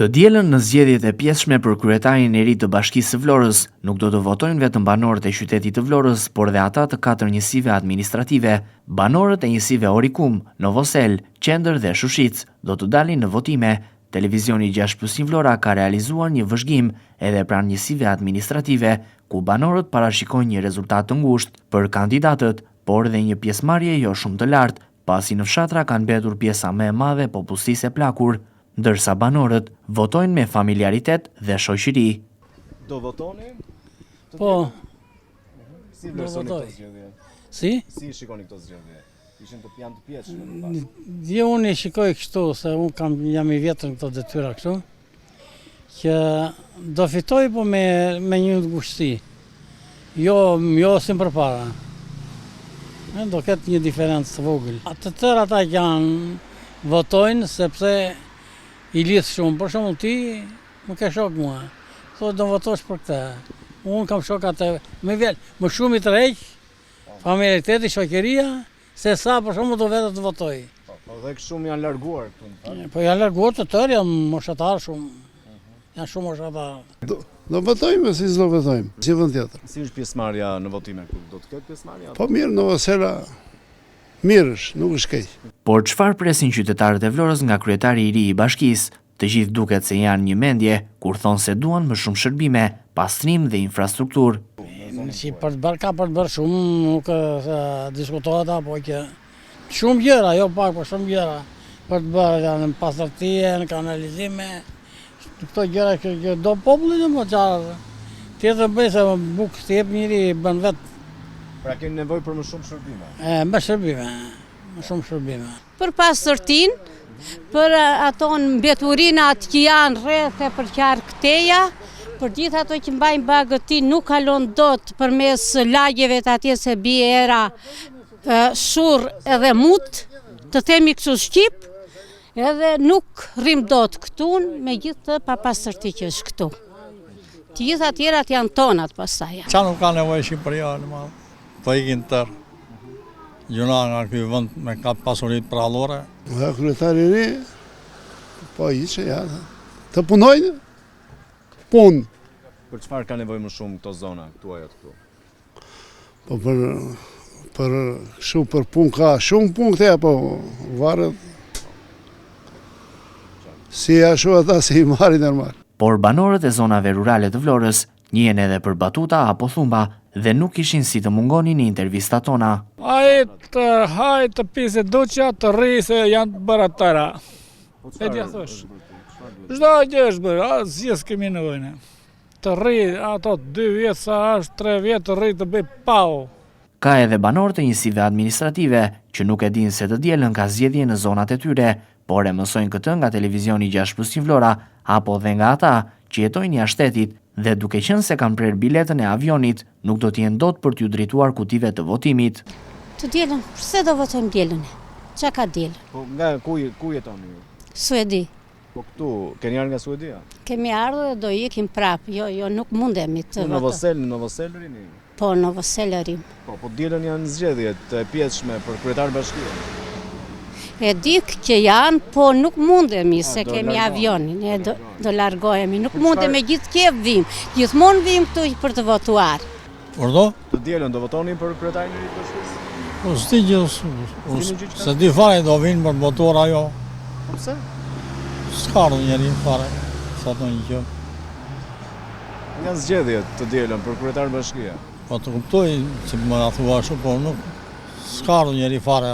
Të dielën në zgjedhjet e pjesshme për kryetarin e ri të Bashkisë së Vlorës nuk do të votojnë vetëm banorët e qytetit të Vlorës, por dhe ata të 4 njësive administrative. Banorët e njësive Orikum, Novosel, Qendër dhe Shushic do të dalin në votime. Televizioni 6+1 Vlora ka realizuar një vëzhgim edhe pranë njësive administrative, ku banorët parashikojnë një rezultat të ngushtë për kandidatët, por dhe një pjesëmarrje jo shumë të lartë, pasi në fshatra kanë mbetur pjesa më e madhe e popullsisë e plakur, ndërsa banorët votojnë me familaritet dhe shoqëri. Do votoni? Po. Si vlerësoni këto zgjedhje? Si? Si shikoni këto zgjedhje? Janë të pjetshme. Jo, unë i shikoj kështu, se unë jam i vjetër në këto detyra kështu, që do fitoj po me një ngushtësi. Jo si përpara. Do ketë një diferencë të vogël. Të tërë ata janë votojnë sepse i lidh shumë, për shembull ti më ke shok mua. Thotë do votosh për këtë. Unë kam shok atë më shumë i tërheq, familjariteti, shoqëria, se sa për shembull do vetë të votoj. Po dhe shumë janë larguar këtu. Po janë larguar të tërë, janë moshatar shumë. Janë shumë moshatar. Do votojmë si s'do votojmë, si vend tjetër. Si është pjesëmarrja në votime këtu? Do të ketë pjesëmarrje? Po mirë, Novosela mirë është, nuk është keq. Por çfarë presin qytetarët e Vlorës nga kryetari i ri i bashkisë? Të gjithë duket se janë një mendje kur thonë se duan më shumë shërbime, pastrim dhe infrastrukturë. Si për të bërë ka për të bërë shumë, nuk diskutohet apo që shumë gjëra, jo pak, por shumë gjëra për të bërë në pastërtie, në kanalizime, këto gjëra që do populli më qarë. Tjetër bëj se bukë të jep njëri bën vetë. Pra keni nevojë për më shumë shërbime? Më shumë shërbime. Për pastërtin, për ato mbeturinat që janë rreth e për qarë këteja, për gjithë ato që mbajnë bagëtin nuk kalon dot përmes lagjeve të atje se bie era shurr edhe mut, të themi kështu shqip, edhe nuk rrim dot këtu me gjithë të papastërti që është këtu. Të gjitha tjerat janë tonat pastaj. Qa nuk ka nevojë Shqipëria në madhë? Po ikin tërë. Gjuna nga këj vënd me ka pasurit prallore. Nga kryetari ri, po i që ja, të punojnë, punë. Për çfarë ka nevojë më shumë këto zona, këtu ajo këtu? Po për punë ka shumë punë këteja, po varet si ashtu ata si i marrin normal. Por banorët e zonave rurale të Vlorës njihen edhe për batuta apo thumba dhe nuk ishin si të mungonin në intervistat tona. Hajt të pise duqja të rri se janë të bërë atëra. E t'ja thosh. Çdo gjë është bërë, asgjë s'kemi nevojë. Të rri ato 2 vjetë sa është 3 vjetë të rri të bëj pau. Ka edhe banorët e njësive administrative që nuk e dinë se të dielën ka zgjedhje në zonat e tyre, por e mësojnë këtë nga televizioni 6+1 Vlora apo dhe nga ata që jetojnë jashtë shtetit dhe duke qenë se kanë prerë biletën e avionit, nuk do t'jenë dot për t'ju drejtuar kutive të votimit. Të dielën, pse do votojmë dielën? Çka ka dielën? Po nga ku jetoni ju? Suedi. Po këtu keni ardhur nga Suedia? Kemi ardhur dhe do ikim prapë. Jo, nuk mundemi të votojmë. Në Novosel rini? Po, në Novosel rim. Po dielën janë zgjedhjet e pjesshme për kryetar bashkie. E di që janë, po nuk mundemi se kemi avionin, do largohemi, nuk mundemi gjithë vim, gjithmonë vim këtu për të votuar. Por do? Të dielën do votoni për kryetarin e ri të bashkisë? Po s'di gjithë, se di fare do vinë për votuar ajo. Po pse? S'ka ardhur njeri fare, sa të një gjë. Nga zgjedhjet të dielën për kryetar bashkie? Po të kuptoj që më thua ashtu, por nuk s'ka ardhur njeri fare.